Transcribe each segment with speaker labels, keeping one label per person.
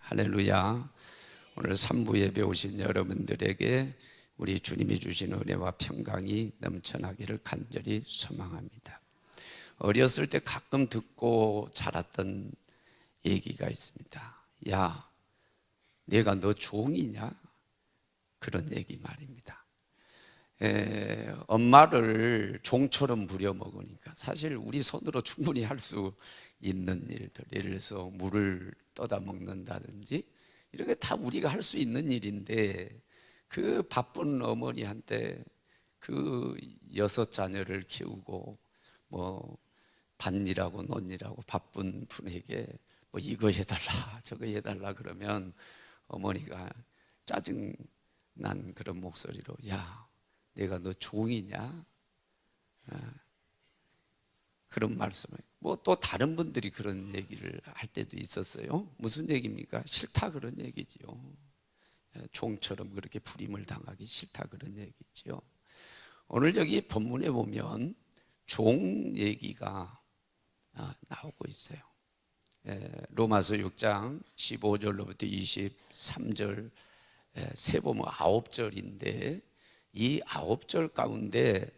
Speaker 1: 할렐루야. 오늘 3부 예배 오신 여러분들에게 우리 주님이 주신 은혜와 평강이 넘쳐나기를 간절히 소망합니다. 어렸을 때 가끔 듣고 자랐던 얘기가 있습니다. 야, 내가 너 종이냐? 그런 얘기 말입니다. 엄마를 종처럼 부려먹으니까 사실 우리 손으로 충분히 할 수 있는 일들, 예를 들어서 물을 떠다 먹는다든지 이런 게 다 우리가 할 수 있는 일인데, 그 바쁜 어머니한테 그 6자녀를 키우고 뭐 밭일하고 논일하고 바쁜 분에게 뭐 이거 해달라 저거 해달라 그러면 어머니가 짜증난 그런 목소리로, 야, 내가 너 종이냐? 그런 말씀을, 뭐 또 다른 분들이 그런 얘기를 할 때도 있었어요. 무슨 얘기입니까? 싫다 그런 얘기지요. 종처럼 그렇게 부림을 당하기 싫다 그런 얘기지요. 오늘 여기 본문에 보면 종 얘기가 나오고 있어요. 로마서 6장 15절로부터 23절 세보면 9절인데, 이 9절 가운데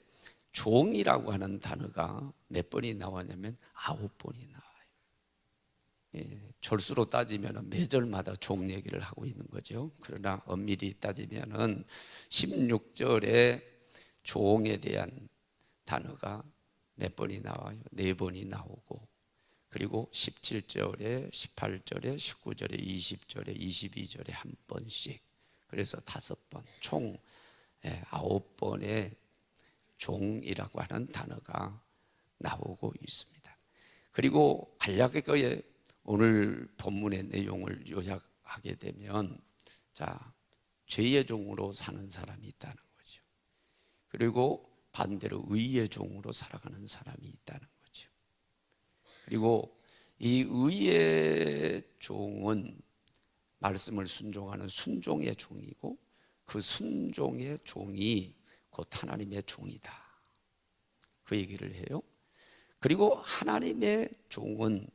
Speaker 1: 종이라고 하는 단어가 몇 번이 나왔냐면 9번이 나와요. 절수로 따지면 매절마다 종 얘기를 하고 있는 거죠. 그러나 엄밀히 따지면 16절에 종에 대한 단어가 몇 번이 나와요? 4번이 나오고, 그리고 17절에 18절에 19절에 20절에 22절에 한 번씩, 그래서 5번, 총 9번의 종이라고 하는 단어가 나오고 있습니다. 그리고 간략하게 오늘 본문의 내용을 요약하게 되면, 자, 죄의 종으로 사는 사람이 있다는 거죠. 그리고 반대로 의의 종으로 살아가는 사람이 있다는 거죠. 그리고 이 의의 종은 말씀을 순종하는 순종의 종이고, 그 순종의 종이 곧 하나님의 종이다, 그 얘기를 해요. 그리고 하나님의 종은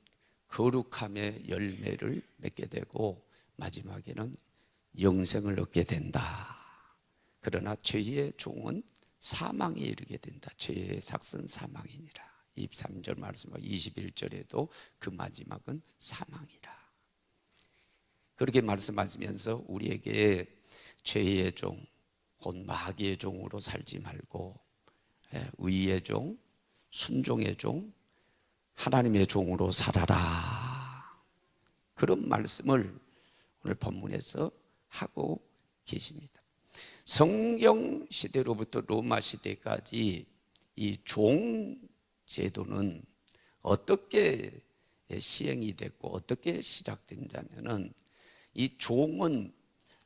Speaker 1: 거룩함의 열매를 맺게 되고 마지막에는 영생을 얻게 된다. 그러나 죄의 종은 사망에 이르게 된다. 죄의 삭은 사망이니라. 23절 말씀하고 21절에도 그 마지막은 사망이라. 그렇게 말씀하시면서 우리에게 죄의 종, 곧 마귀의 종으로 살지 말고 의의 종, 순종의 종, 하나님의 종으로 살아라, 그런 말씀을 오늘 본문에서 하고 계십니다. 성경 시대로부터 로마 시대까지 이 종 제도는 어떻게 시행이 됐고 어떻게 시작된다면은, 이 종은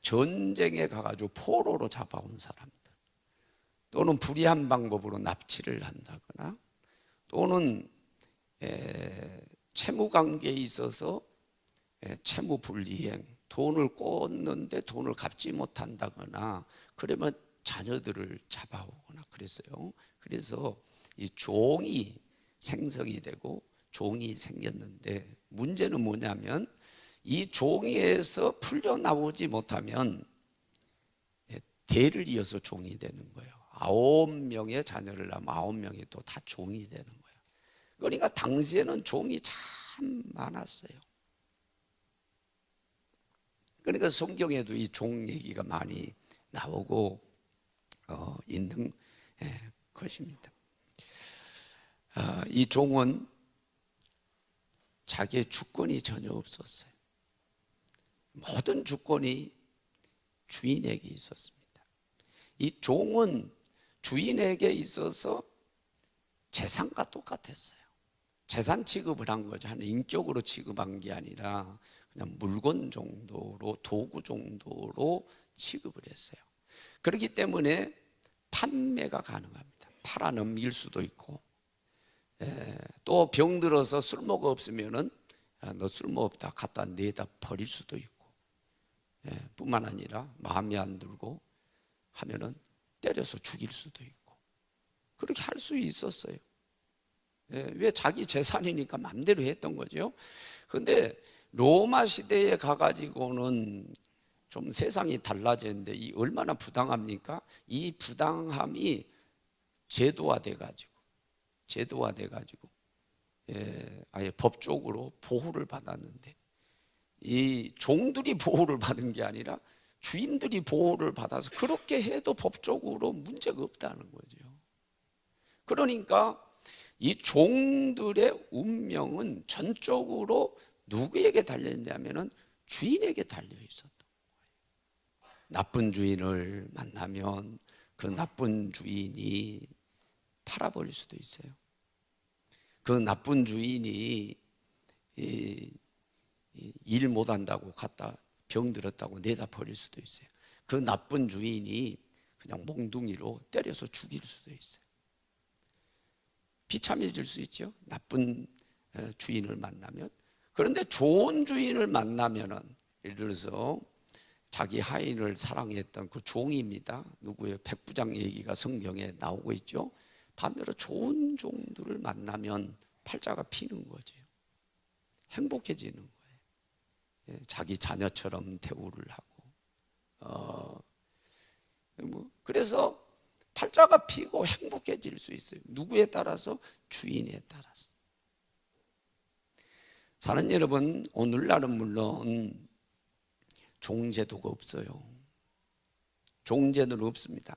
Speaker 1: 전쟁에 가가지고 포로로 잡아온 사람들, 또는 불의한 방법으로 납치를 한다거나, 또는 채무관계에 있어서 채무불이행, 돈을 꽂는데 돈을 갚지 못한다거나 그러면 자녀들을 잡아오거나 그랬어요. 그래서 이 종이 생성이 되고 종이 생겼는데, 문제는 뭐냐면 이 종에서 풀려나오지 못하면 대를 이어서 종이 되는 거예요. 9명의 자녀를 낳으면 9명이 또 다 종이 되는 거예요. 그러니까 당시에는 종이 참 많았어요. 그러니까 성경에도 이 종 얘기가 많이 나오고 있는 것입니다. 이 종은 자기의 주권이 전혀 없었어요. 모든 주권이 주인에게 있었습니다. 이 종은 주인에게 있어서 재산과 똑같았어요. 재산 취급을 한 거죠. 한 인격으로 취급한 게 아니라 그냥 물건 정도로, 도구 정도로 취급을 했어요. 그렇기 때문에 판매가 가능합니다. 팔아 넘길 수도 있고, 또 병들어서 쓸모가 없으면은 너 쓸모 없다 갖다 내다 버릴 수도 있고, 뿐만 아니라 마음에 안 들고 하면은 때려서 죽일 수도 있고, 그렇게 할 수 있었어요. 왜? 자기 재산이니까 마음대로 했던 거죠. 그런데 로마 시대에 가가지고는 좀 세상이 달라졌는데 이 얼마나 부당합니까? 이 부당함이 제도화돼가지고 아예 법적으로 보호를 받았는데, 이 종들이 보호를 받은 게 아니라 주인들이 보호를 받아서 그렇게 해도 법적으로 문제가 없다는 거죠. 그러니까 이 종들의 운명은 전적으로 누구에게 달려있냐면은 주인에게 달려 있었던 거예요. 나쁜 주인을 만나면 그 나쁜 주인이 팔아버릴 수도 있어요. 그 나쁜 주인이 일 못한다고 갖다 병들었다고 내다 버릴 수도 있어요. 그 나쁜 주인이 그냥 몽둥이로 때려서 죽일 수도 있어요. 비참해질 수 있죠, 나쁜 주인을 만나면. 그런데 좋은 주인을 만나면은, 예를 들어서 자기 하인을 사랑했던 그 종입니다. 누구예요? 백부장 얘기가 성경에 나오고 있죠. 반대로 좋은 종들을 만나면 팔자가 피는 거죠. 행복해지는 거예요. 자기 자녀처럼 대우를 하고, 그래서 팔자가 피고 행복해질 수 있어요. 누구에 따라서? 주인에 따라서. 사는 여러분, 오늘날은 물론 종제도가 없어요. 종제도는 없습니다.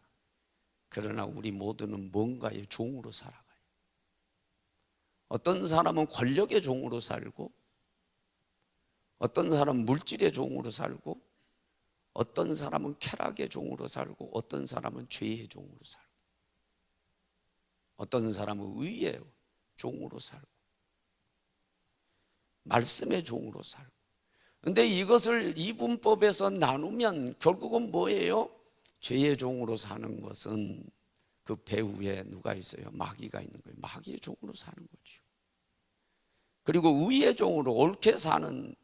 Speaker 1: 그러나 우리 모두는 뭔가의 종으로 살아가요. 어떤 사람은 권력의 종으로 살고, 어떤 사람은 물질의 종으로 살고, 어떤 사람은 쾌락의 종으로 살고, 어떤 사람은 죄의 종으로 살고, 어떤 사람은 의의 종으로 살고, 말씀의 종으로 살고. 그런데 이것을 이분법에서 나누면 결국은 뭐예요? 죄의 종으로 사는 것은 그 배후에 누가 있어요? 마귀가 있는 거예요. 마귀의 종으로 사는 거죠. 그리고 의의 종으로, 옳게 사는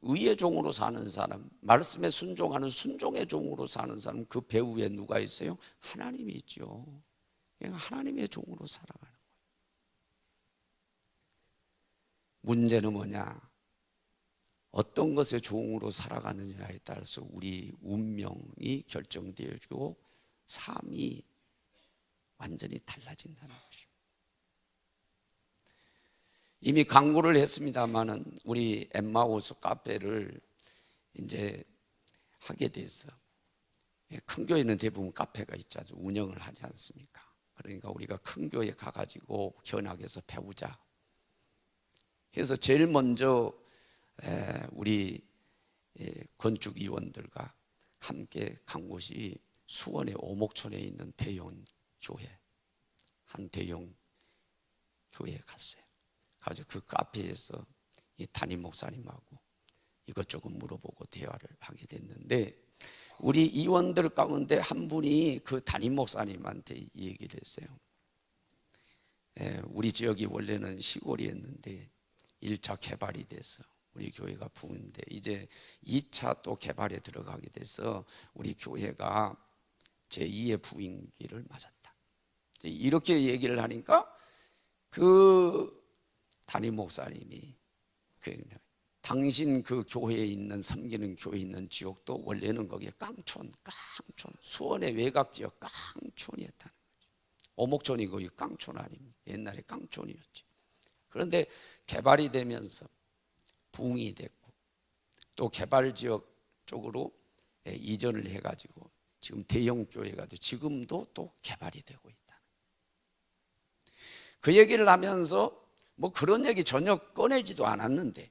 Speaker 1: 의의 종으로 사는 사람, 말씀에 순종하는 순종의 종으로 사는 사람, 그 배후에 누가 있어요? 하나님이 있죠. 하나님의 종으로 살아가는 거예요. 문제는 뭐냐? 어떤 것의 종으로 살아가느냐에 따라서 우리 운명이 결정되고 삶이 완전히 달라진다는 것입니다. 이미 광고를 했습니다마는 우리 엠마오스 카페를 이제 하게 돼서, 큰 교회는 대부분 카페가 있죠. 운영을 하지 않습니까? 그러니까 우리가 큰 교회 가가지고 견학해서 배우자 해서 제일 먼저 우리 건축위원들과 함께 간 곳이 수원의 오목촌에 있는 대형 교회, 한 대형 교회에 갔어요. 가지고 그 카페에서 이 담임 목사님하고 이것저것 물어보고 대화를 하게 됐는데, 우리 위원들 가운데 한 분이 그 담임 목사님한테 얘기를 했어요. 우리 지역이 원래는 시골이었는데 1차 개발이 돼서 우리 교회가 부흥인데 이제 2차 또 개발에 들어가게 돼서 우리 교회가 제2의 부흥기를 맞았다. 이렇게 얘기를 하니까 그 담임 목사님이 당신 그 교회에 있는, 섬기는 교회에 있는 지역도 원래는 거기에 깡촌, 수원의 외곽 지역 깡촌이었다는 거죠. 오목촌이 거기 깡촌 아닙니까? 옛날에 깡촌이었지. 그런데 개발이 되면서 부흥이 됐고, 또 개발 지역 쪽으로 이전을 해가지고 지금 대형 교회가 돼 지금도 또 개발이 되고 있다. 그 얘기를 하면서 뭐 그런 얘기 전혀 꺼내지도 않았는데,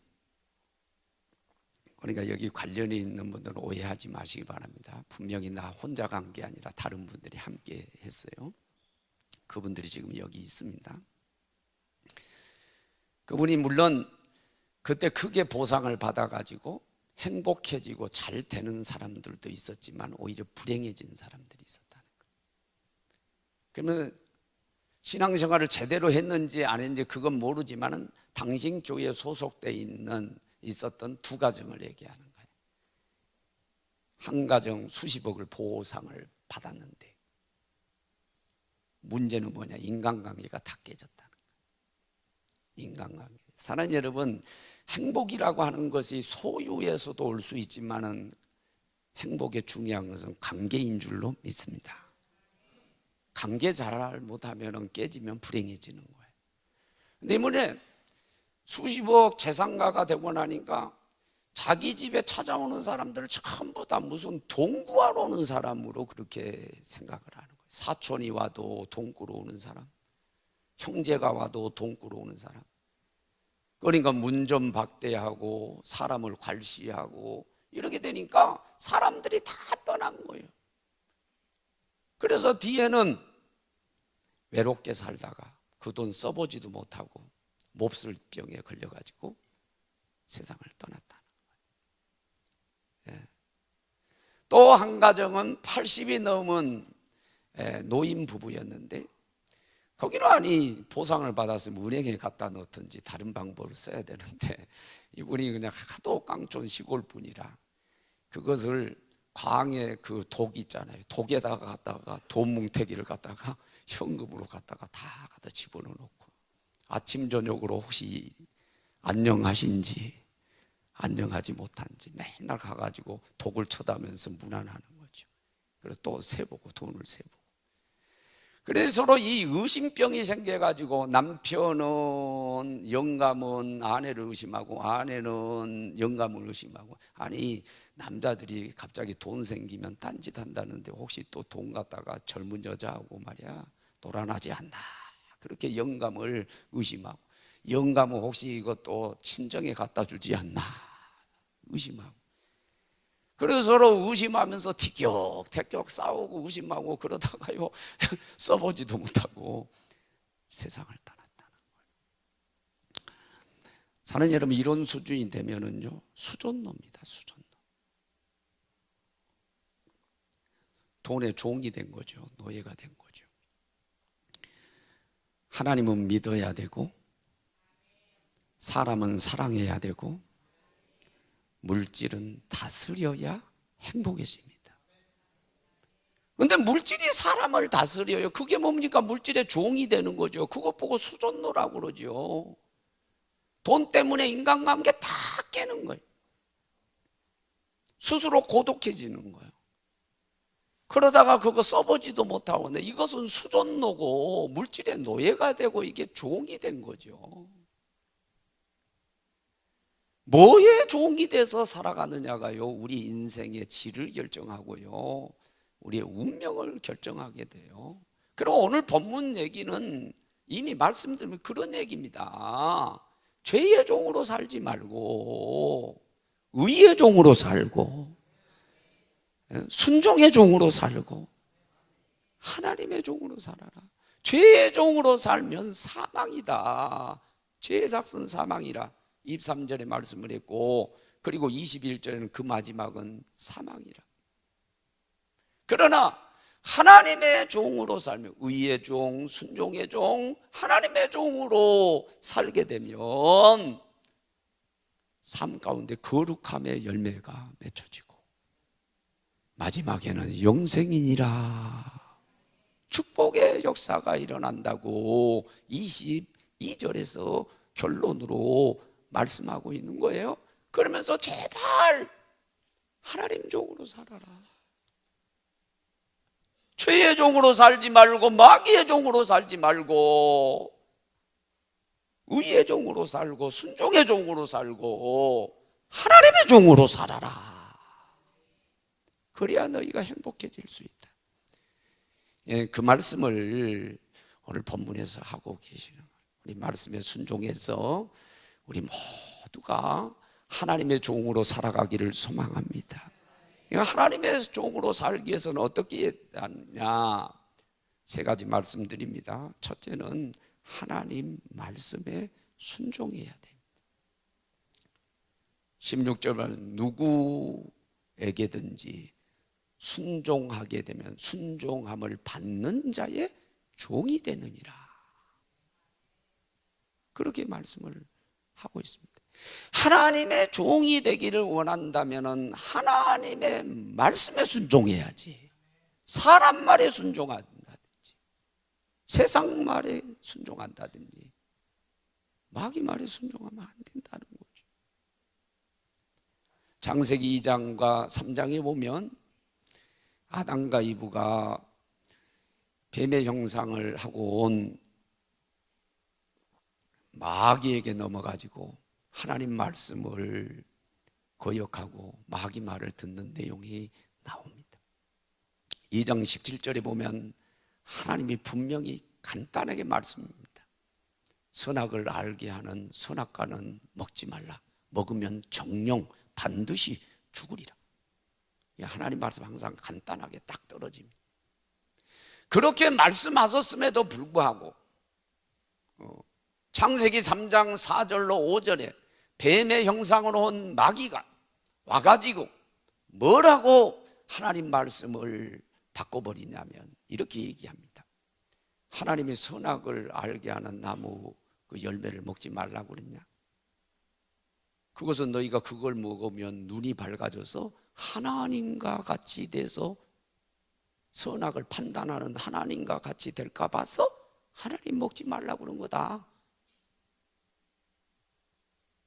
Speaker 1: 그러니까 여기 관련이 있는 분들은 오해하지 마시기 바랍니다. 분명히 나 혼자 간 게 아니라 다른 분들이 함께 했어요. 그분들이 지금 여기 있습니다. 그분이 물론 그때 크게 보상을 받아가지고 행복해지고 잘 되는 사람들도 있었지만 오히려 불행해진 사람들이 있었다는 거예요. 그러면 신앙생활을 제대로 했는지 안 했는지 그건 모르지만은 당신 교회에 소속돼 있었던 두 가정을 얘기하는 거예요. 한 가정 수십억을 보상을 받았는데 문제는 뭐냐? 인간관계가 다 깨졌다는 거예요. 인간관계. 사랑하는 여러분, 행복이라고 하는 것이 소유에서도 올 수 있지만은 행복의 중요한 것은 관계인 줄로 믿습니다. 관계 잘 못하면 깨지면 불행해지는 거예요. 근데 이번에 수십억 재산가가 되고 나니까 자기 집에 찾아오는 사람들을 전부 다 무슨 돈 구하러 오는 사람으로 그렇게 생각을 하는 거예요. 사촌이 와도 돈 꾸러 오는 사람, 형제가 와도 돈 꾸러 오는 사람. 그러니까 문전박대하고 사람을 괄시하고 이렇게 되니까 사람들이 다 떠난 거예요. 그래서 뒤에는 외롭게 살다가 그 돈 써보지도 못하고 몹쓸 병에 걸려가지고 세상을 떠났다는 거예요. 또 한 가정은 80이 넘은 노인 부부였는데 거기는 아니 보상을 받았으면 은행에 갖다 넣든지 다른 방법을 써야 되는데 이분이 그냥 하도 깡촌 시골 분이라 그것을 광에 그 독 있잖아요. 독에다가 갖다가 돈 뭉태기를 갖다가 현금으로 갖다가 다 갖다 집어넣고 아침 저녁으로 혹시 안녕하신지 안녕하지 못한지 맨날 가가지고 독을 쳐다면서 무난하는 거죠. 그리고 또 세보고 돈을 세보고. 그래서 서로 이 의심병이 생겨가지고 남편은 영감은 아내를 의심하고 아내는 영감을 의심하고. 아니 남자들이 갑자기 돈 생기면 딴짓한다는데 혹시 또 돈 갖다가 젊은 여자하고 말이야 놀아나지 않나 그렇게 영감을 의심하고, 영감은 혹시 이것도 친정에 갖다 주지 않나 의심하고. 그래서 서로 의심하면서 티격태격 싸우고 의심하고 그러다가요 써보지도 못하고 세상을 떠났다는 거예요. 사는 여러분, 이런 수준이 되면은요 수존노입니다. 수존노. 돈의 종이 된 거죠. 노예가 된 거죠. 하나님은 믿어야 되고 사람은 사랑해야 되고 물질은 다스려야 행복해집니다. 그런데 물질이 사람을 다스려요. 그게 뭡니까? 물질의 종이 되는 거죠. 그것 보고 수존노라고 그러죠. 돈 때문에 인간관계 다 깨는 거예요. 스스로 고독해지는 거예요. 그러다가 그거 써보지도 못하고. 근데 이것은 수존노고 물질의 노예가 되고 이게 종이 된 거죠. 뭐에 종이 돼서 살아가느냐가요 우리 인생의 질을 결정하고요 우리의 운명을 결정하게 돼요. 그리고 오늘 본문 얘기는 이미 말씀드린 그런 얘기입니다. 죄의 종으로 살지 말고 의의 종으로 살고 순종의 종으로 살고 하나님의 종으로 살아라. 죄의 종으로 살면 사망이다. 죄의 삭은 사망이라 23절에 말씀을 했고, 그리고 21절에는 그 마지막은 사망이라. 그러나 하나님의 종으로 살면, 의의 종, 순종의 종, 하나님의 종으로 살게 되면 삶 가운데 거룩함의 열매가 맺혀지고 마지막에는 영생이니라 축복의 역사가 일어난다고 22절에서 결론으로 말씀하고 있는 거예요. 그러면서 제발 하나님 종으로 살아라. 죄의 종으로 살지 말고 마귀의 종으로 살지 말고 의의 종으로 살고 순종의 종으로 살고 하나님의 종으로 살아라. 그래야 너희가 행복해질 수 있다. 예, 그 말씀을 오늘 본문에서 하고 계시는 거예요. 우리 말씀에 순종해서 우리 모두가 하나님의 종으로 살아가기를 소망합니다. 하나님의 종으로 살기 위해서는 어떻게 하냐? 세 가지 말씀드립니다. 첫째는 하나님 말씀에 순종해야 됩니다. 16절은 누구에게든지 순종하게 되면 순종함을 받는 자의 종이 되느니라. 그렇게 말씀을 하고 있습니다. 하나님의 종이 되기를 원한다면 하나님의 말씀에 순종해야지. 사람 말에 순종한다든지 세상 말에 순종한다든지 마귀 말에 순종하면 안 된다는 거죠. 창세기 2장과 3장에 보면 아담과 이브가 뱀의 형상을 하고 온 마귀에게 넘어가지고 하나님 말씀을 거역하고 마귀 말을 듣는 내용이 나옵니다. 2장 17절에 보면 하나님이 분명히 간단하게 말씀합니다. 선악을 알게 하는 선악과는 먹지 말라. 먹으면 정령 반드시 죽으리라. 하나님 말씀 항상 간단하게 딱 떨어집니다. 그렇게 말씀하셨음에도 불구하고 창세기 3장 4절로 5절에 뱀의 형상으로 온 마귀가 와가지고 뭐라고 하나님 말씀을 바꿔버리냐면 이렇게 얘기합니다. 하나님이 선악을 알게 하는 나무 그 열매를 먹지 말라고 그랬냐? 그것은 너희가 그걸 먹으면 눈이 밝아져서 하나님과 같이 돼서 선악을 판단하는 하나님과 같이 될까 봐서 하나님 먹지 말라고 그런 거다.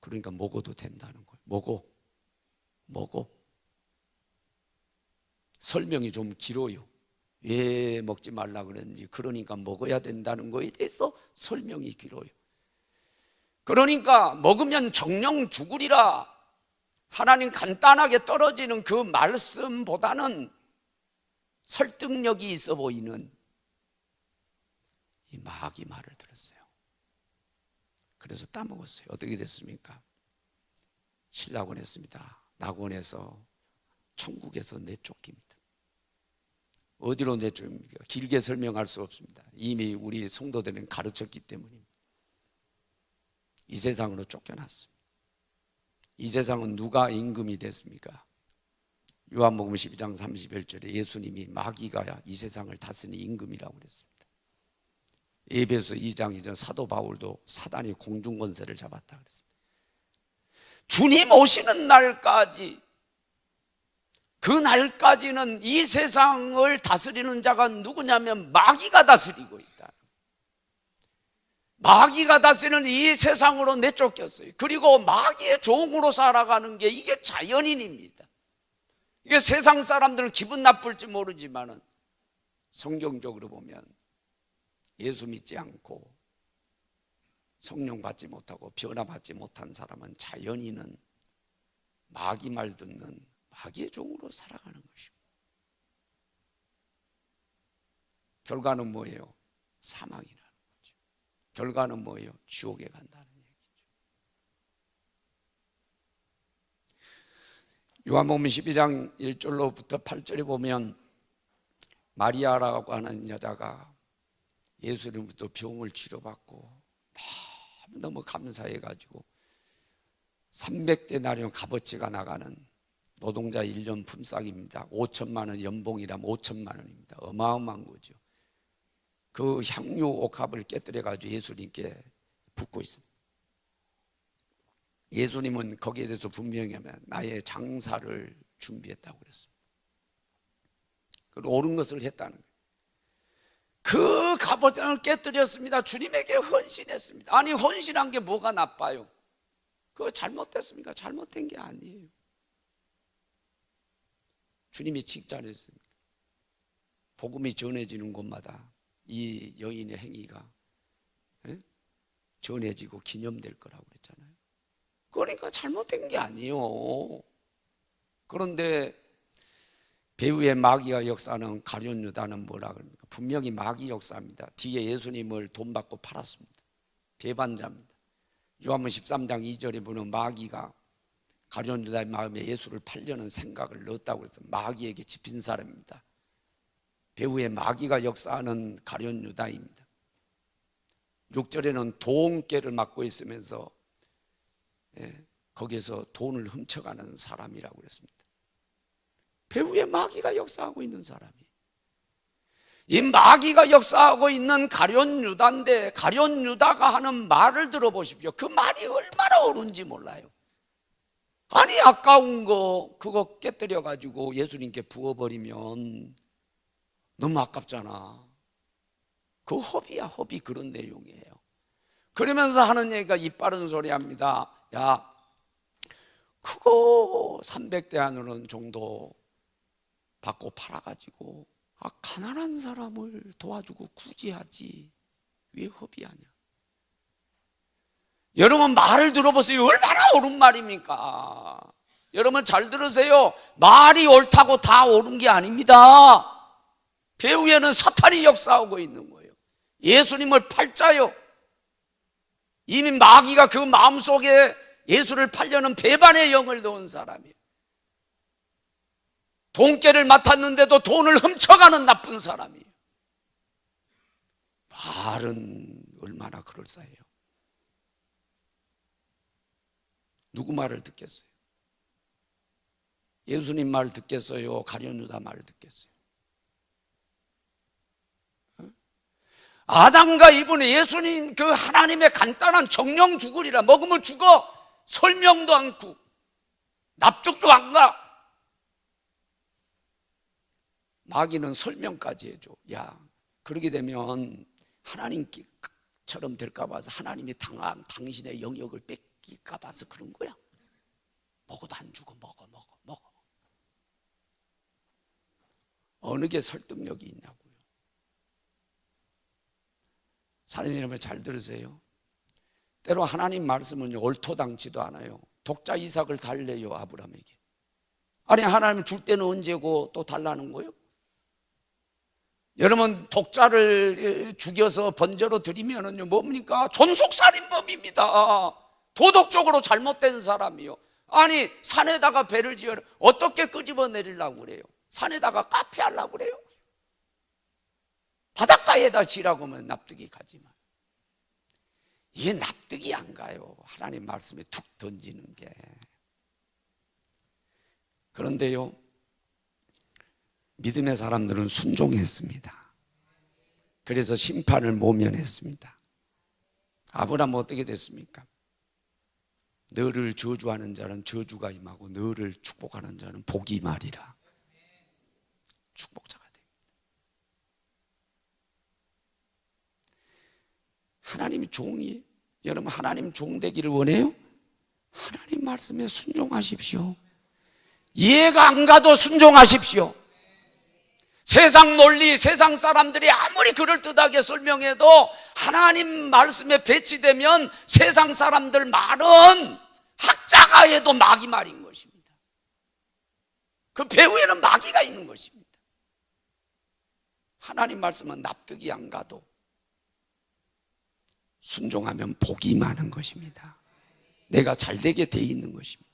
Speaker 1: 그러니까 먹어도 된다는 거예요. 먹어. 설명이 좀 길어요. 왜 먹지 말라 그랬는지, 그러니까 먹어야 된다는 거에 대해서 설명이 길어요. 그러니까 먹으면 정령 죽으리라. 하나님 간단하게 떨어지는 그 말씀보다는 설득력이 있어 보이는 이 마귀 말을 들었어요. 그래서 따먹었어요. 어떻게 됐습니까? 신라곤했습니다. 낙원에서, 천국에서 내쫓깁니다. 어디로 내쫓깁니까? 길게 설명할 수 없습니다. 이미 우리 성도들은 가르쳤기 때문입니다. 이 세상으로 쫓겨났습니다. 이 세상은 누가 임금이 됐습니까? 요한복음 12장 31절에 예수님이 마귀가 이 세상을 다스리는 임금이라고 그랬습니다. 에베소 2장 2절 사도 바울도 사단이 공중권세를 잡았다 그랬습니다. 주님 오시는 날까지, 그 날까지는 이 세상을 다스리는 자가 누구냐면 마귀가 다스리고 있다. 마귀가 다스리는 이 세상으로 내쫓겼어요. 그리고 마귀의 종으로 살아가는 게 이게 자연인입니다. 이게 세상 사람들은 기분 나쁠지 모르지만은 성경적으로 보면 예수 믿지 않고 성령 받지 못하고 변화받지 못한 사람은 자연인은 마귀 말 듣는 마귀의 종으로 살아가는 것입니다. 결과는 뭐예요? 사망이라는 거죠. 결과는 뭐예요? 지옥에 간다는 얘기죠. 요한복음 12장 1절로부터 8절에 보면 마리아라고 하는 여자가 예수님부터 병을 치료받고 너무 감사해가지고 300데나리온 값어치가 나가는 노동자 1년 품삯입니다. 5천만 원 연봉이라면 5천만 원입니다. 어마어마한 거죠. 그 향유 옥합을 깨뜨려가지고 예수님께 붓고 있습니다. 예수님은 거기에 대해서 분명히 하면 나의 장사를 준비했다고 그랬습니다. 그리고 옳은 것을 했다는 거예요. 그 값어치를 깨뜨렸습니다. 주님에게 헌신했습니다. 아니, 헌신한 게 뭐가 나빠요? 그거 잘못됐습니까? 잘못된 게 아니에요. 주님이 칭찬했습니다. 복음이 전해지는 곳마다 이 여인의 행위가 전해지고 기념될 거라고 그랬잖아요. 그러니까 잘못된 게 아니에요. 그런데 배후의 마귀가 역사하는 가룟 유다는 뭐라 그럽니까? 분명히 마귀 역사입니다. 뒤에 예수님을 돈 받고 팔았습니다. 배반자입니다. 요한복음 13장 2절에 보면 마귀가 가룟 유다의 마음에 예수를 팔려는 생각을 넣었다고 해서 마귀에게 집힌 사람입니다. 배후의 마귀가 역사하는 가룟 유다입니다. 6절에는 돈깨를 맡고 있으면서 거기에서 돈을 훔쳐가는 사람이라고 그랬습니다. 배후에 마귀가 역사하고 있는 사람이, 이 마귀가 역사하고 있는 가룟 유다인데, 가룟 유다가 하는 말을 들어보십시오. 그 말이 얼마나 옳은지 몰라요. 아니, 아까운 거 그거 깨뜨려 가지고 예수님께 부어버리면 너무 아깝잖아. 그 허비야, 허비. 그런 내용이에요. 그러면서 하는 얘기가 입 바른 소리 합니다. 야, 그거 300대안으로는 정도 받고 팔아가지고 가난한 사람을 도와주고 구제하지 왜 허비하냐. 여러분 말을 들어보세요. 얼마나 옳은 말입니까? 여러분 잘 들으세요. 말이 옳다고 다 옳은 게 아닙니다. 배후에는 사탄이 역사하고 있는 거예요. 예수님을 팔자요. 이미 마귀가 그 마음속에 예수를 팔려는 배반의 영을 넣은 사람이에요. 돈깨를 맡았는데도 돈을 훔쳐가는 나쁜 사람이에요. 말은 얼마나 그럴싸해요. 누구 말을 듣겠어요? 예수님 말 듣겠어요? 가룟유다 말 듣겠어요? 아담과 이브는 예수님 그 하나님의 간단한 정령 죽으리라, 먹으면 죽어, 설명도 않고 납득도 안 가. 마귀는 설명까지 해줘. 야, 그러게 되면 하나님처럼 될까 봐서 하나님이 당신의 영역을 뺏길까 봐서 그런 거야. 먹어도 안 죽어. 먹어. 어느 게 설득력이 있냐고요. 사랑하는 여러분 잘 들으세요. 때로 하나님 말씀은 옳토당치도 않아요. 독자 이삭을 달래요, 아브라함에게. 아니 하나님 줄 때는 언제고 또 달라는 거예요? 여러분 독자를 죽여서 번제로 드리면은요 뭡니까? 존속살인범입니다. 도덕적으로 잘못된 사람이요. 아니 산에다가 배를 지어 어떻게 끄집어 내리려고 그래요? 산에다가 카페 하려고 그래요? 바닷가에다 지라고 하면 납득이 가지만 이게 납득이 안 가요. 하나님 말씀에 툭 던지는 게. 그런데요 믿음의 사람들은 순종했습니다. 그래서 심판을 모면했습니다. 아브라함은 어떻게 됐습니까? 너를 저주하는 자는 저주가 임하고 너를 축복하는 자는 복이 임하리라. 축복자가 됩니다. 하나님이 종이에요. 여러분 하나님 종 되기를 원해요? 하나님 말씀에 순종하십시오. 이해가 안 가도 순종하십시오. 세상 논리, 세상 사람들이 아무리 그럴듯하게 설명해도 하나님 말씀에 배치되면 세상 사람들 말은 학자가 해도 마귀 말인 것입니다. 그 배후에는 마귀가 있는 것입니다. 하나님 말씀은 납득이 안 가도 순종하면 복이 많은 것입니다. 내가 잘되게 돼 있는 것입니다.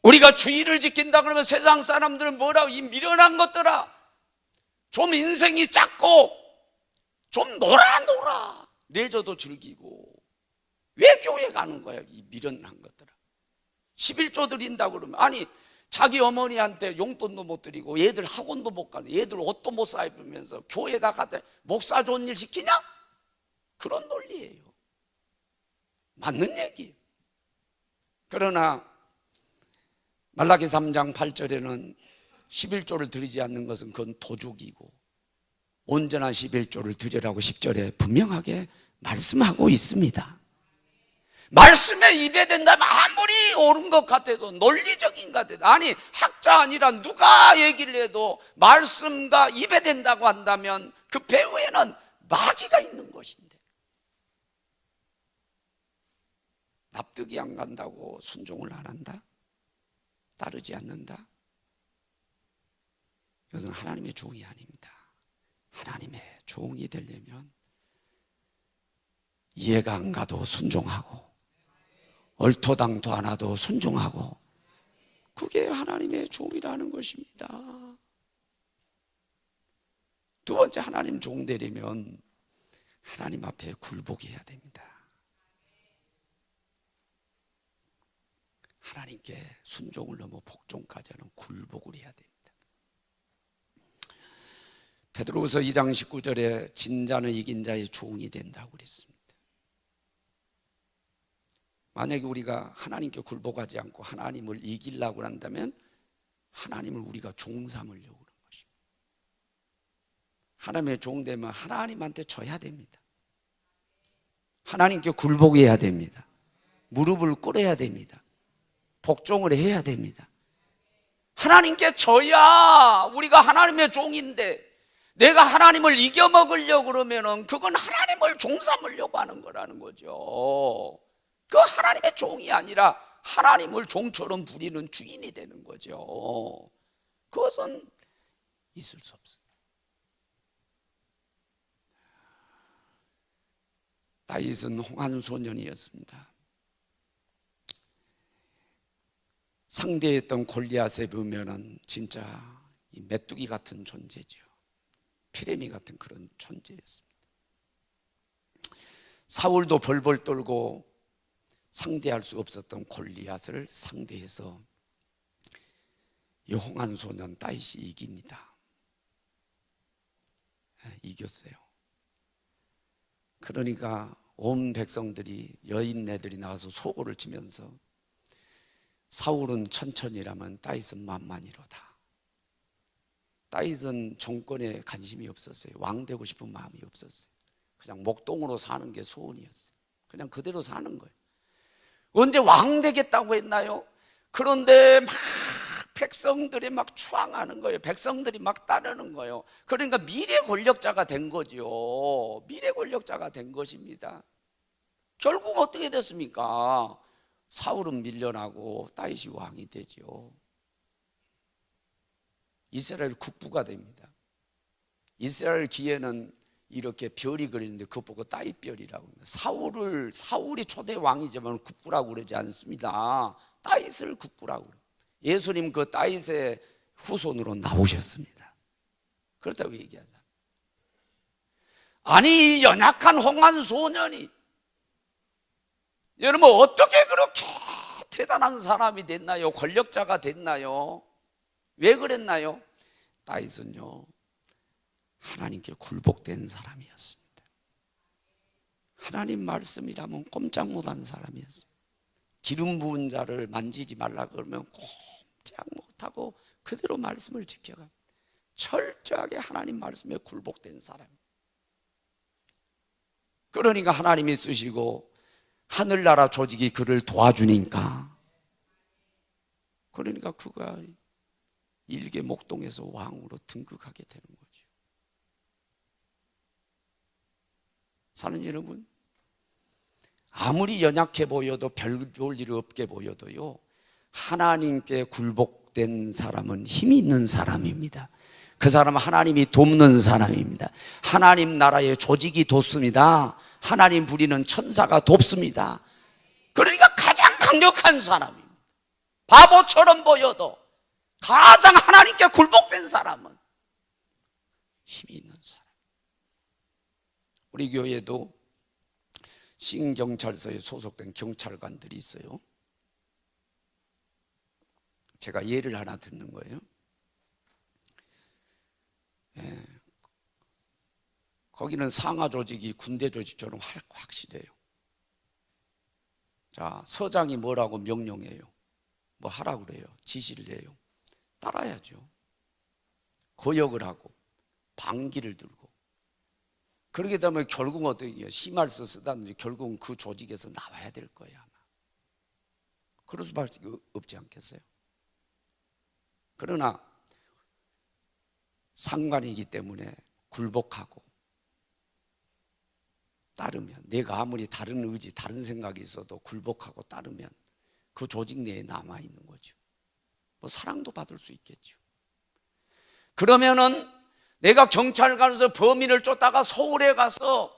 Speaker 1: 우리가 주의를 지킨다 그러면 세상 사람들은 뭐라고, 이 미련한 것들아, 좀 인생이 작고 좀 놀아 레저도 즐기고 왜 교회 가는 거야? 이 미련한 것들아. 11조 드린다고 그러면 아니 자기 어머니한테 용돈도 못 드리고 얘들 학원도 못 가고 얘들 옷도 못 사 입으면서 교회에다 가다 목사 좋은 일 시키냐? 그런 논리예요. 맞는 얘기예요. 그러나 말라기 3장 8절에는 11조를 드리지 않는 것은 그건 도둑이고 온전한 11조를 드리라고 10절에 분명하게 말씀하고 있습니다. 말씀에 입에 된다면 아무리 옳은 것 같아도 논리적인 것 같아도 아니 학자 아니라 누가 얘기를 해도 말씀과 입에 된다고 한다면 그 배후에는 마귀가 있는 것인데 납득이 안 간다고 순종을 안 한다? 따르지 않는다? 이것은 하나님의 종이 아닙니다. 하나님의 종이 되려면 이해가 안 가도 순종하고 얼토당토 안 하도 순종하고 그게 하나님의 종이라는 것입니다. 두 번째 하나님 종 되려면 하나님 앞에 굴복해야 됩니다. 하나님께 순종을 넘어 복종까지 하는 굴복을 해야 됩니다. 베드로후서 2장 19절에 진자는 이긴 자의 종이 된다고 그랬습니다. 만약에 우리가 하나님께 굴복하지 않고 하나님을 이기려고 한다면 하나님을 우리가 종 삼으려고 그런 것입니다. 하나님의 종 되면 하나님한테 져야 됩니다. 하나님께 굴복해야 됩니다. 무릎을 꿇어야 됩니다. 복종을 해야 됩니다. 하나님께 져야 우리가 하나님의 종인데, 내가 하나님을 이겨먹으려고 그러면은 그건 하나님을 종 삼으려고 하는 거라는 거죠. 그 하나님의 종이 아니라 하나님을 종처럼 부리는 주인이 되는 거죠. 그것은 있을 수 없어요. 다윗은 홍한 소년이었습니다. 상대했던 골리앗에 보면은 진짜 메뚜기 같은 존재죠. 피레미 같은 그런 존재였습니다. 사울도 벌벌 떨고 상대할 수 없었던 골리앗을 상대해서 이 홍한 소년 다윗이 이깁니다. 이겼어요. 그러니까 온 백성들이, 여인네들이 나와서 소고를 치면서 사울은 천천히라면 다윗은 만만히로다. 다윗은 정권에 관심이 없었어요. 왕 되고 싶은 마음이 없었어요. 그냥 목동으로 사는 게 소원이었어요. 그냥 그대로 사는 거예요. 언제 왕 되겠다고 했나요? 그런데 막 백성들이 막 추앙하는 거예요. 백성들이 막 따르는 거예요. 그러니까 미래 권력자가 된 거죠. 미래 권력자가 된 것입니다. 결국 어떻게 됐습니까? 사울은 밀려나고 다윗이 왕이 되죠. 이스라엘 국부가 됩니다. 이스라엘 기에는 이렇게 별이 그리는데 그거 보고 다윗별이라고 합니다. 사울이 초대 왕이지만 국부라고 그러지 않습니다. 다윗을 국부라고 그래요. 예수님 그 다윗의 후손으로 나오셨습니다. 그렇다고 얘기하자. 아니, 이 연약한 홍한 소년이 여러분 어떻게 그렇게 대단한 사람이 됐나요? 권력자가 됐나요? 왜 그랬나요? 다윗은요, 하나님께 굴복된 사람이었습니다. 하나님 말씀이라면 꼼짝 못한 사람이었습니다. 기름 부은 자를 만지지 말라 그러면 꼼짝 못하고 그대로 말씀을 지켜가 철저하게 하나님 말씀에 굴복된 사람. 그러니까 하나님이 쓰시고 하늘나라 조직이 그를 도와주니까, 그러니까 그가 일개 목동에서 왕으로 등극하게 되는 거죠. 사는 여러분, 아무리 연약해 보여도 별 볼 일 없게 보여도요, 하나님께 굴복된 사람은 힘이 있는 사람입니다. 그 사람은 하나님이 돕는 사람입니다. 하나님 나라의 조직이 돕습니다. 하나님 부리는 천사가 돕습니다. 그러니까 가장 강력한 사람입니다. 바보처럼 보여도 가장 하나님께 굴복된 사람은 힘이 있는 사람. 우리 교회도 신경찰서에 소속된 경찰관들이 있어요. 제가 예를 하나 듣는 거예요. 거기는 상하 조직이 군대 조직처럼 확실해요. 자, 서장이 뭐라고 명령해요, 뭐 하라고 그래요, 지시를 해요, 따라야죠. 거역을 하고 방기를 들고. 그러게 되면 결국은 어떻게 해요? 심할서 쓰다든지 결국은 그 조직에서 나와야 될 거예요, 아마. 그럴 수밖에 없지 않겠어요? 그러나 상관이기 때문에 굴복하고 따르면, 내가 아무리 다른 의지, 다른 생각이 있어도 굴복하고 따르면 그 조직 내에 남아있는 거죠. 뭐 사랑도 받을 수 있겠죠. 그러면은 내가 경찰관에서 범인을 쫓다가 서울에 가서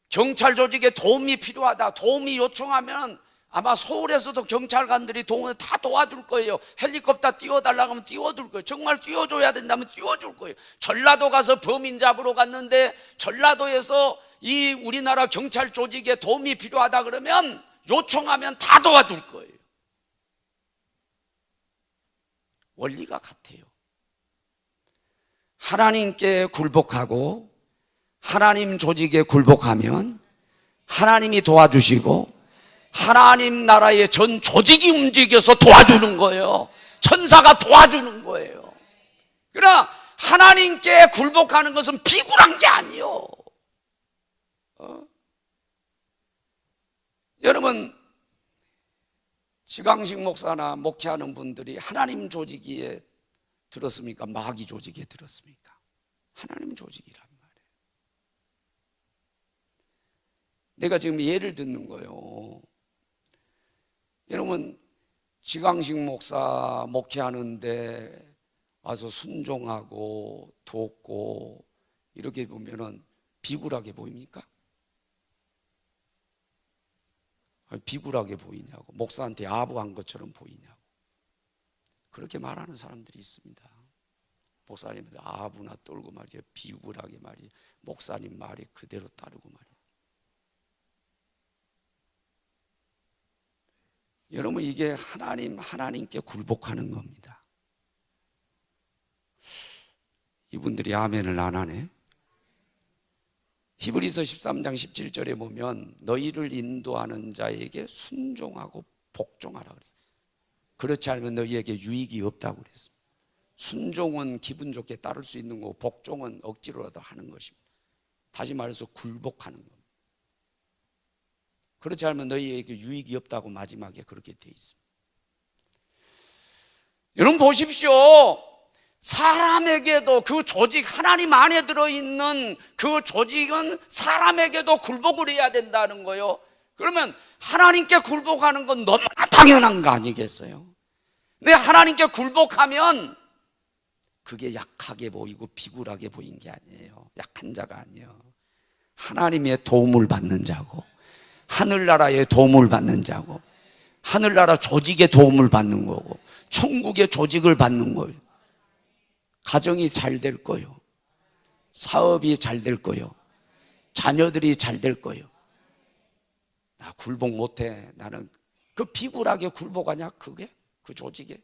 Speaker 1: 경찰 조직에 도움이 필요하다, 도움이 요청하면 아마 서울에서도 경찰관들이 다 도와줄 거예요. 헬리콥터 띄워달라고 하면 띄워줄 거예요. 정말 띄워줘야 된다면 띄워줄 거예요. 전라도 가서 범인 잡으러 갔는데 전라도에서 이 우리나라 경찰 조직에 도움이 필요하다 그러면 요청하면 다 도와줄 거예요. 원리가 같아요. 하나님께 굴복하고 하나님 조직에 굴복하면 하나님이 도와주시고 하나님 나라의 전 조직이 움직여서 도와주는 거예요. 천사가 도와주는 거예요. 그러나 하나님께 굴복하는 것은 비굴한 게 아니에요. 여러분, 지광식 목사나 목회하는 분들이 하나님 조직에 들었습니까? 마귀 조직에 들었습니까? 하나님 조직이란 말이에요. 내가 지금 예를 듣는 거예요. 여러분, 지광식 목사 목회하는데 와서 순종하고 돕고 이렇게 보면은 비굴하게 보입니까? 비굴하게 보이냐고, 목사한테 아부한 것처럼 보이냐고, 그렇게 말하는 사람들이 있습니다. 목사님한테 아부나 떨고 말이죠, 비굴하게 말이죠, 목사님 말이 그대로 따르고 말이죠. 여러분, 이게 하나님께 굴복하는 겁니다. 이분들이 아멘을 안 하네. 히브리서 13장 17절에 보면 너희를 인도하는 자에게 순종하고 복종하라 그랬어요. 그렇지 않으면 너희에게 유익이 없다고 그랬습니다. 순종은 기분 좋게 따를 수 있는 거고 복종은 억지로라도 하는 것입니다. 다시 말해서 굴복하는 겁니다. 그렇지 않으면 너희에게 유익이 없다고 마지막에 그렇게 돼 있습니다. 여러분 보십시오. 사람에게도 그 조직, 하나님 안에 들어있는 그 조직은 사람에게도 굴복을 해야 된다는 거예요. 그러면 하나님께 굴복하는 건 너무나 당연한 거 아니겠어요? 근데 하나님께 굴복하면 그게 약하게 보이고 비굴하게 보인 게 아니에요. 약한 자가 아니에요. 하나님의 도움을 받는 자고, 하늘나라의 도움을 받는 자고, 하늘나라 조직의 도움을 받는 거고, 천국의 조직을 받는 거예요. 가정이 잘 될 거예요. 사업이 잘 될 거예요. 자녀들이 잘 될 거예요. 나 굴복 못해. 나는 그 비굴하게 굴복하냐? 그게? 그 조직에?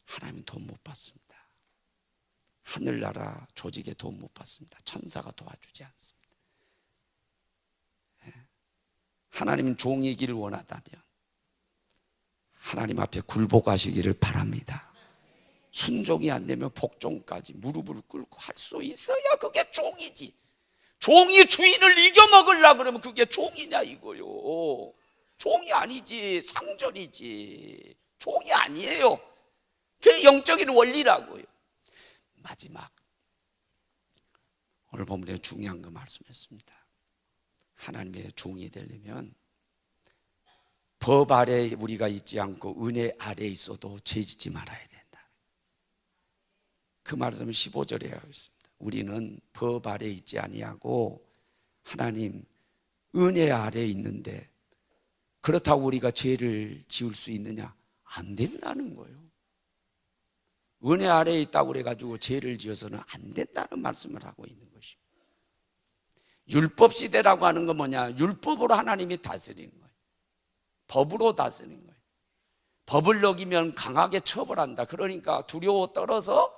Speaker 1: 하나님 돈 못 받습니다. 하늘나라 조직에 돈 못 받습니다. 천사가 도와주지 않습니다. 하나님 종이기를 원하다면 하나님 앞에 굴복하시기를 바랍니다. 순종이 안 되면 복종까지 무릎을 꿇고 할 수 있어야 그게 종이지. 종이 주인을 이겨먹으려고 그러면 그게 종이냐 이거요. 종이 아니지, 상전이지. 종이 아니에요. 그게 영적인 원리라고요. 마지막, 오늘 본문에 중요한 거 말씀했습니다. 하나님의 종이 되려면 법 아래에 우리가 있지 않고 은혜 아래에 있어도 죄짓지 말아야 된다. 그 말씀은 15절에 하고 있습니다. 우리는 법 아래에 있지 아니하고 하나님 은혜 아래에 있는데 그렇다고 우리가 죄를 지을 수 있느냐? 안 된다는 거예요. 은혜 아래에 있다고 그래가지고 죄를 지어서는 안 된다는 말씀을 하고 있는 것이고, 율법 시대라고 하는 건 뭐냐? 율법으로 하나님이 다스리는 거예요. 법으로 다스리는 거예요. 법을 어기면 강하게 처벌한다. 그러니까 두려워 떨어서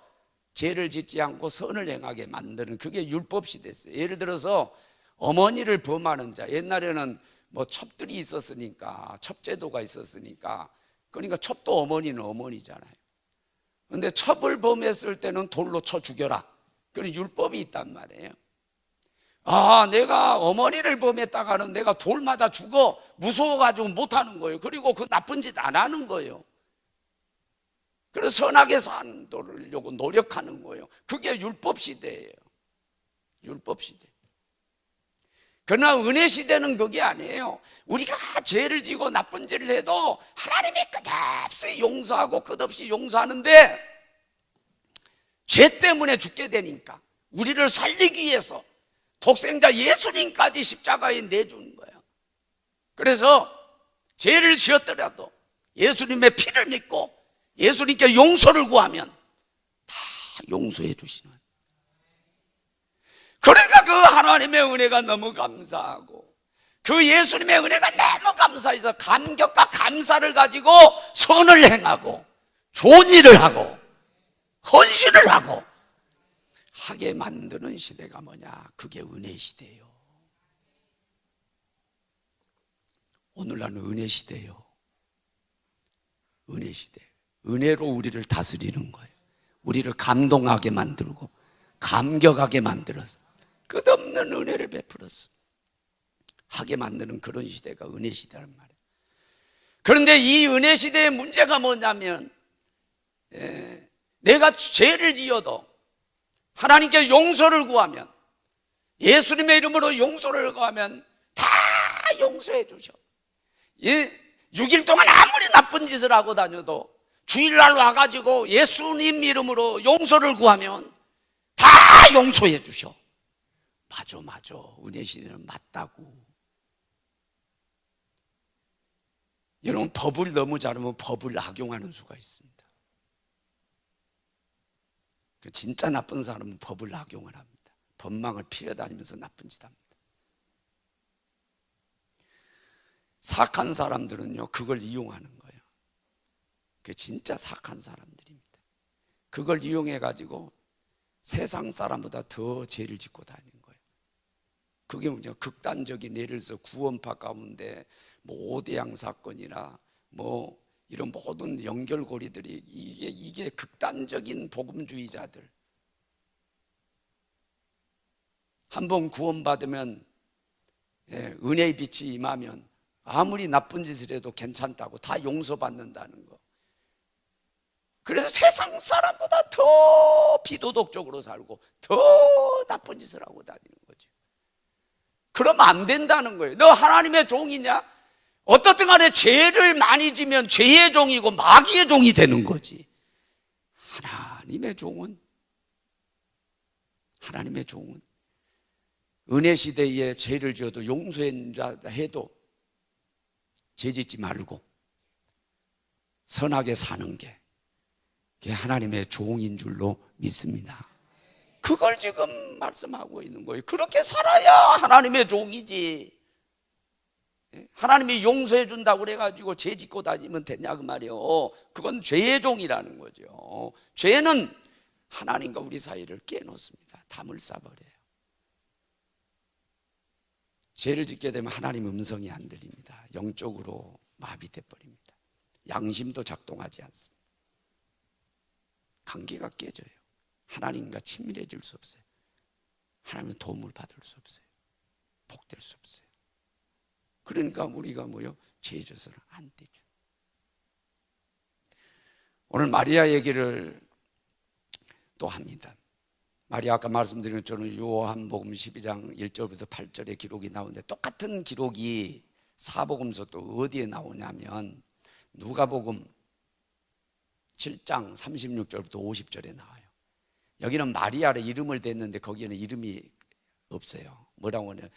Speaker 1: 죄를 짓지 않고 선을 행하게 만드는, 그게 율법 시대였어요. 예를 들어서 어머니를 범하는 자, 옛날에는 뭐 첩들이 있었으니까, 첩제도가 있었으니까, 그러니까 첩도 어머니는 어머니잖아요. 그런데 첩을 범했을 때는 돌로 쳐 죽여라. 그런 율법이 있단 말이에요. 아, 내가 어머니를 범했다가는 내가 돌 맞아 죽어. 무서워가지고 못하는 거예요. 그리고 그 나쁜 짓 안 하는 거예요. 그래서 선하게 살려고 노력하는 거예요. 그게 율법 시대예요. 율법 시대. 그러나 은혜 시대는 그게 아니에요. 우리가 죄를 지고 나쁜 짓을 해도 하나님이 끝없이 용서하고 끝없이 용서하는데, 죄 때문에 죽게 되니까 우리를 살리기 위해서 독생자 예수님까지 십자가에 내주는 거예요. 그래서 죄를 지었더라도 예수님의 피를 믿고 예수님께 용서를 구하면 다 용서해 주시는. 그러니까 그 하나님의 은혜가 너무 감사하고, 그 예수님의 은혜가 너무 감사해서 감격과 감사를 가지고 선을 행하고 좋은 일을 하고 헌신을 하고 하게 만드는 시대가 뭐냐? 그게 은혜 시대예요. 오늘날은 은혜 시대예요. 은혜 시대. 은혜로 우리를 다스리는 거예요. 우리를 감동하게 만들고 감격하게 만들어서 끝없는 은혜를 베풀어서 하게 만드는 그런 시대가 은혜 시대란 말이에요. 그런데 이 은혜 시대의 문제가 뭐냐면, 내가 죄를 지어도 하나님께 용서를 구하면, 예수님의 이름으로 용서를 구하면 다 용서해 주셔. 6일 동안 아무리 나쁜 짓을 하고 다녀도 주일날 와가지고 예수님 이름으로 용서를 구하면 다 용서해 주셔. 맞아. 은혜 시대는 맞다고. 여러분, 법을 너무 잘하면 법을 악용하는 수가 있습니다. 진짜 나쁜 사람은 법을 악용을 합니다. 법망을 피해다니면서 나쁜 짓 합니다. 사악한 사람들은요, 그걸 이용하는 거예요. 그게 진짜 사악한 사람들입니다. 그걸 이용해가지고 세상 사람보다 더 죄를 짓고 다니는 거예요. 그게 뭐냐, 극단적인, 예를 들어서 구원파 가운데 오대양 사건이나 이런 모든 연결고리들이 이게 극단적인 복음주의자들. 한번 구원받으면, 은혜의 빛이 임하면 아무리 나쁜 짓을 해도 괜찮다고, 다 용서받는다는 거. 그래서 세상 사람보다 더 비도덕적으로 살고 더 나쁜 짓을 하고 다니는 거죠. 그러면 안 된다는 거예요. 너 하나님의 종이냐? 어떻든 간에 죄를 많이 지면 죄의 종이고 마귀의 종이 되는 거지. 하나님의 종은 은혜 시대에 죄를 지어도 용서해도 죄 짓지 말고 선하게 사는 게 그게 하나님의 종인 줄로 믿습니다. 그걸 지금 말씀하고 있는 거예요. 그렇게 살아야 하나님의 종이지. 하나님이 용서해 준다고 그래가지고 죄 짓고 다니면 되냐 그 말이에요. 그건 죄의 종이라는 거죠. 죄는 하나님과 우리 사이를 깨놓습니다. 담을 쌓아버려요. 죄를 짓게 되면 하나님 음성이 안 들립니다. 영적으로 마비돼 버립니다. 양심도 작동하지 않습니다. 관계가 깨져요. 하나님과 친밀해질 수 없어요. 하나님의 도움을 받을 수 없어요. 복될 수 없어요. 그러니까 우리가 죄 져서는 안 되죠. 오늘 마리아 얘기를 또 합니다. 마리아, 아까 말씀드린 것처럼 요한복음 12장 1절부터 8절의 기록이 나오는데, 똑같은 기록이 사복음서 또 어디에 나오냐면 누가복음 7장 36절부터 50절에 나와요. 여기는 마리아의 이름을 댔는데 거기에는 이름이 없어요. 뭐라고 하냐,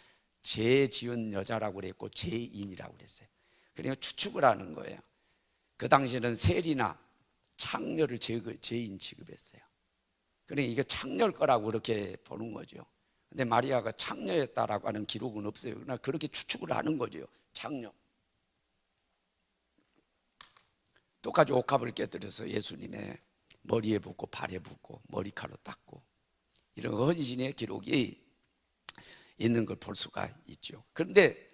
Speaker 1: 죄 지은 여자라고 그랬고 죄인이라고 그랬어요. 그러니까 추측을 하는 거예요. 그 당시에는 세리나 창녀를 죄인 취급했어요. 그러니까 이게 창녀일 거라고 그렇게 보는 거죠. 근데 마리아가 창녀였다라고 하는 기록은 없어요. 그러나 그렇게 추측을 하는 거죠. 창녀. 똑같이 옥합을 깨뜨려서 예수님의 머리에 붓고 발에 붓고 머리칼로 닦고, 이런 헌신의 기록이 있는 걸 볼 수가 있죠. 그런데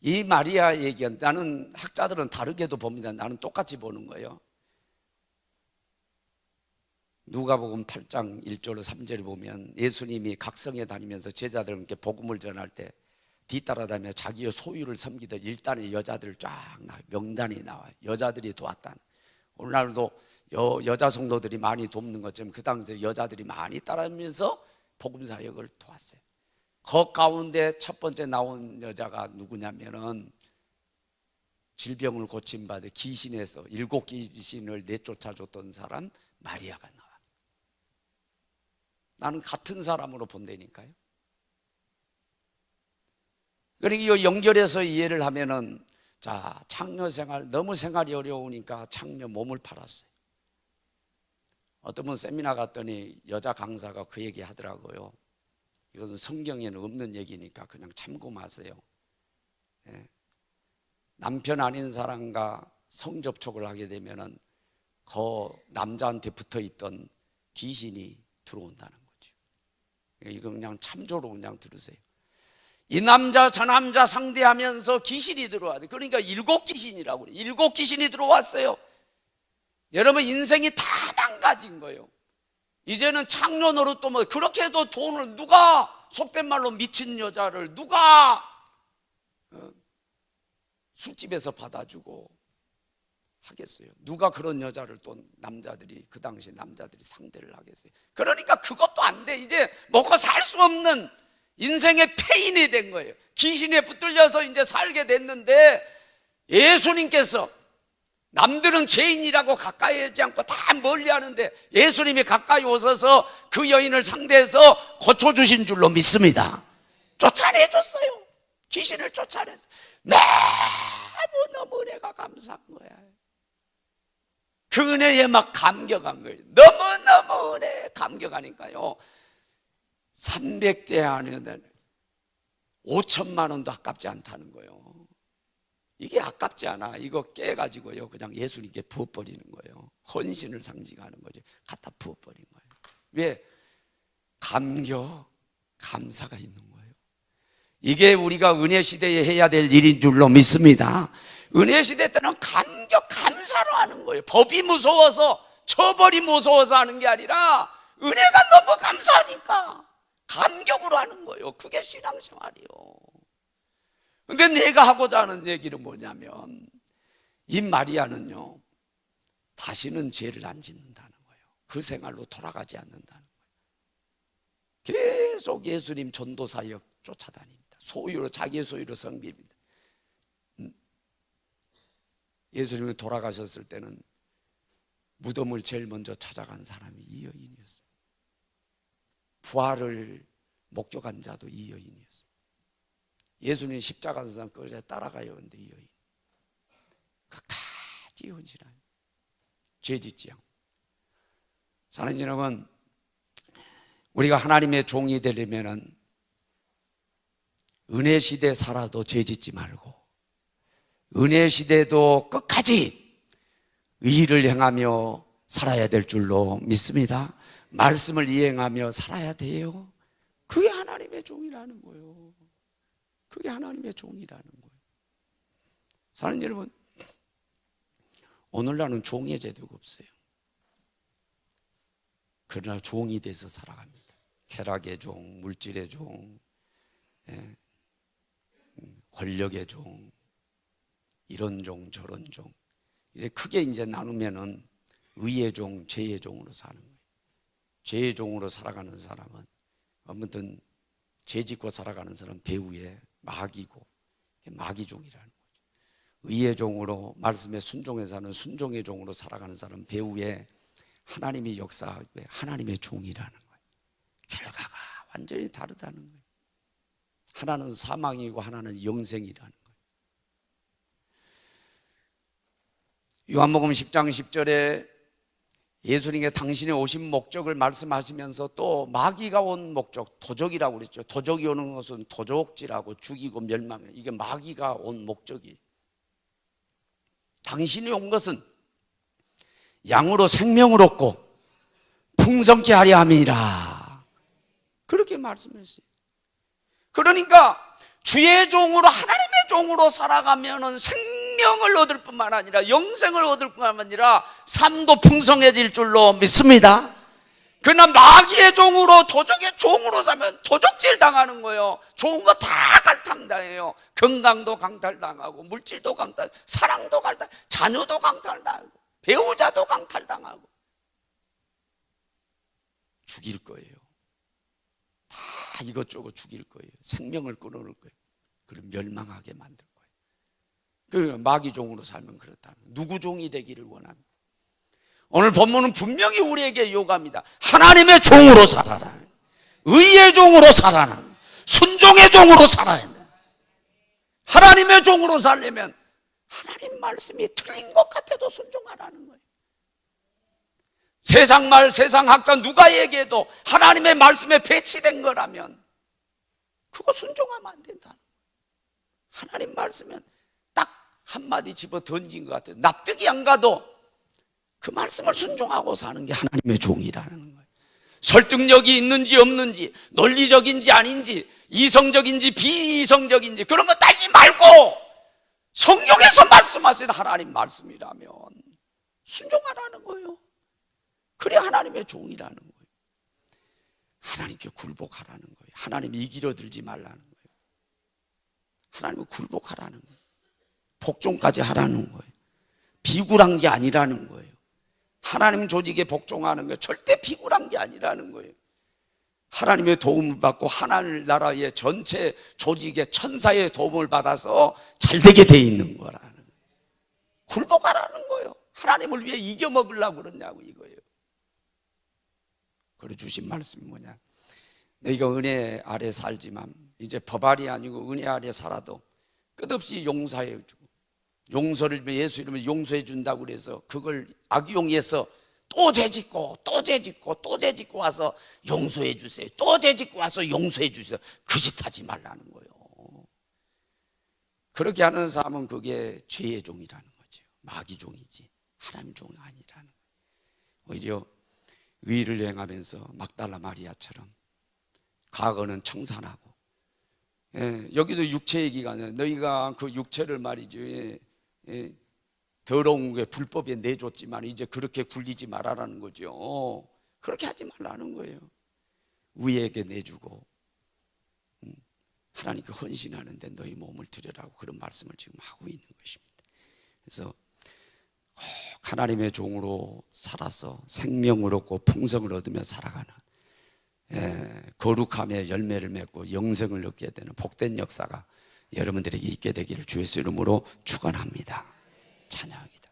Speaker 1: 이 마리아 얘기는, 나는 학자들은 다르게도 봅니다. 나는 똑같이 보는 거예요. 누가복음 8장 1절로 3절을 보면 예수님이 각성에 다니면서 제자들에게 복음을 전할 때 뒤따라다니며 자기의 소유를 섬기던 일단의 여자들 쫙 나와요. 명단이 나와요. 여자들이 도왔다는. 오늘날도 여자 성도들이 많이 돕는 것처럼 그 당시에 여자들이 많이 따라다니면서 복음 사역을 도왔어요. 그 가운데 첫 번째 나온 여자가 누구냐면은 질병을 고침받아 귀신에서 7 귀신을 내쫓아줬던 사람 마리아가 나와. 나는 같은 사람으로 본다니까요. 그러니까 연결해서 이해를 하면은, 자, 창녀 생활, 너무 생활이 어려우니까 창녀 몸을 팔았어요. 어떤 분 세미나 갔더니 여자 강사가 그 얘기 하더라고요. 이것은 성경에는 없는 얘기니까 그냥 참고 마세요. 남편 아닌 사람과 성접촉을 하게 되면은 그 남자한테 붙어 있던 귀신이 들어온다는 거죠. 이거 그냥 참조로 그냥 들으세요. 이 남자 저 남자 상대하면서 귀신이 들어와요. 그러니까 7 귀신이라고 그래요. 7 귀신이 들어왔어요. 여러분, 인생이 다 망가진 거예요. 이제는 창녀 노릇도 그렇게 해도 돈을, 누가 속된 말로 미친 여자를 누가 술집에서 받아주고 하겠어요? 누가 그런 여자를 또 남자들이, 그 당시 남자들이 상대를 하겠어요? 그러니까 그것도 안 돼. 이제 먹고 살 수 없는 인생의 패인이 된 거예요. 귀신에 붙들려서 이제 살게 됐는데, 예수님께서 남들은 죄인이라고 가까이 하지 않고 다 멀리 하는데 예수님이 가까이 오셔서 그 여인을 상대해서 고쳐주신 줄로 믿습니다. 쫓아내줬어요. 귀신을 쫓아냈어요. 너무 은혜가 감사한 거야. 그 은혜에 막 감격한 거예요. 너무너무 은혜에 감격하니까요, 300대 안에 5천만 원도 아깝지 않다는 거예요. 이게 아깝지 않아. 이거 깨가지고요 그냥 예수님께 부어버리는 거예요. 헌신을 상징하는 거죠. 갖다 부어버린 거예요. 왜? 감격, 감사가 있는 거예요. 이게 우리가 은혜 시대에 해야 될 일인 줄로 믿습니다. 은혜 시대 때는 감격, 감사로 하는 거예요. 법이 무서워서, 처벌이 무서워서 하는 게 아니라 은혜가 너무 감사하니까 감격으로 하는 거예요. 그게 신앙생활이요. 근데 내가 하고자 하는 얘기는 뭐냐면, 이 마리아는요 다시는 죄를 안 짓는다는 거예요. 그 생활로 돌아가지 않는다는 거예요. 계속 예수님 전도사역 쫓아다닙니다. 소유로, 자기의 소유로 섬깁니다. 예수님이 돌아가셨을 때는 무덤을 제일 먼저 찾아간 사람이 이 여인이었습니다. 부활을 목격한 자도 이 여인이었습니다. 예수님 십자가에서 끌려 따라가요. 근데 이 여인 끝까지 헌신하는, 죄 짓지 않고. 사랑하는 여러분, 우리가 하나님의 종이 되려면은 은혜 시대 살아도 죄 짓지 말고, 은혜 시대도 끝까지 의의를 행하며 살아야 될 줄로 믿습니다. 말씀을 이행하며 살아야 돼요. 그게 하나님의 종이라는 거예요. 그게 하나님의 종이라는 거예요. 사랑하는 여러분, 오늘날은 종의 제도가 없어요. 그러나 종이 돼서 살아갑니다. 쾌락의 종, 물질의 종, 권력의 종, 이런 종 저런 종, 이제 크게 이제 나누면은 의의 종, 죄의 종으로 사는 거예요. 죄의 종으로 살아가는 사람은, 아무튼 죄 짓고 살아가는 사람은 배후에 마귀고, 마귀 종이라는 거죠. 의의 종으로, 말씀에 순종해서 사는 순종의 종으로 살아가는 사람은 배후에 하나님의 역사에 하나님의 종이라는 거예요. 결과가 완전히 다르다는 거예요. 하나는 사망이고 하나는 영생이라는 거예요. 요한복음 10장 10절에 예수님께 당신이 오신 목적을 말씀하시면서 또 마귀가 온 목적, 도적이라고 그랬죠. 도적이 오는 것은 도적질하고 죽이고 멸망해. 이게 마귀가 온 목적이. 당신이 온 것은 양으로 생명을 얻고 풍성케 하려 함이라. 그렇게 말씀했어요. 그러니까 주의 종으로, 하나님의 종으로 살아가면은 생명을 얻을 뿐만 아니라 영생을 얻을 뿐만 아니라 삶도 풍성해질 줄로 믿습니다. 그러나 마귀의 종으로, 도적의 종으로 살면 도적질 당하는 거예요. 좋은 거 다 갈탈당해요. 건강도 강탈당하고, 물질도 강탈, 사랑도 강탈, 자녀도 강탈당하고, 배우자도 강탈당하고, 죽일 거예요. 다 이것저것 죽일 거예요. 생명을 끊어놓을 거예요. 그럼 멸망하게 만들 거예요. 그 마귀 종으로 살면 그렇다는 거예요. 누구 종이 되기를 원합니다. 오늘 본문은 분명히 우리에게 요구합니다. 하나님의 종으로 살아라. 의의 종으로 살아라. 순종의 종으로 살아야 된다. 하나님의 종으로 살려면 하나님 말씀이 틀린 것 같아도 순종하라는 거예요. 세상 말, 세상 학자 누가 얘기해도 하나님의 말씀에 배치된 거라면 그거 순종하면 안 된다. 하나님 말씀은 딱 한마디 집어 던진 것 같아요. 납득이 안 가도 그 말씀을 순종하고 사는 게 하나님의 종이라는 거예요. 설득력이 있는지 없는지, 논리적인지 아닌지, 이성적인지 비이성적인지 그런 거 따지지 말고 성경에서 말씀하신 하나님 말씀이라면 순종하라는 거예요. 그래 하나님의 종이라는 거예요. 하나님께 굴복하라는 거예요. 하나님 이기려 들지 말라는 거예요. 하나님을 굴복하라는 거예요. 복종까지 하라는 거예요. 비굴한 게 아니라는 거예요. 하나님 조직에 복종하는 게 절대 비굴한 게 아니라는 거예요. 하나님의 도움을 받고 하나님 나라의 전체 조직의 천사의 도움을 받아서 잘 되게 돼 있는 거라는 거예요. 굴복하라는 거예요. 하나님을 위해 이겨먹으려고 그러냐고 이거예요. 그래 주신 말씀이 뭐냐, 너희가 은혜 아래 살지만 이제 법 아래 아니고 은혜 아래 살아도 끝없이 용서해 주고, 용서를 예수 이름으로 용서해 준다고 그래서 그걸 악용해서 또 죄짓고 또 죄짓고 또 죄짓고 와서 용서해 주세요, 또 죄짓고 와서 용서해 주세요, 그 짓 하지 말라는 거예요. 그렇게 하는 사람은 그게 죄의 종이라는 거죠. 마귀 종이지 하나님 종이 아니라는 거예요. 오히려 의를 행하면서 막달라 마리아처럼 과거는 청산하고, 여기도 육체 얘기가 아니라 너희가 그 육체를 말이죠, 더러운 게 불법에 내줬지만 이제 그렇게 굴리지 말아라는 거죠. 그렇게 하지 말라는 거예요. 의에게 내주고 하나님께 헌신하는데 너희 몸을 드려라고 그런 말씀을 지금 하고 있는 것입니다. 그래서 꼭 하나님의 종으로 살아서 생명을 얻고 풍성을 얻으며 살아가는, 거룩함의 열매를 맺고 영생을 얻게 되는 복된 역사가 여러분들에게 있게 되기를 주 예수 이름으로 축원합니다. 찬양합니다.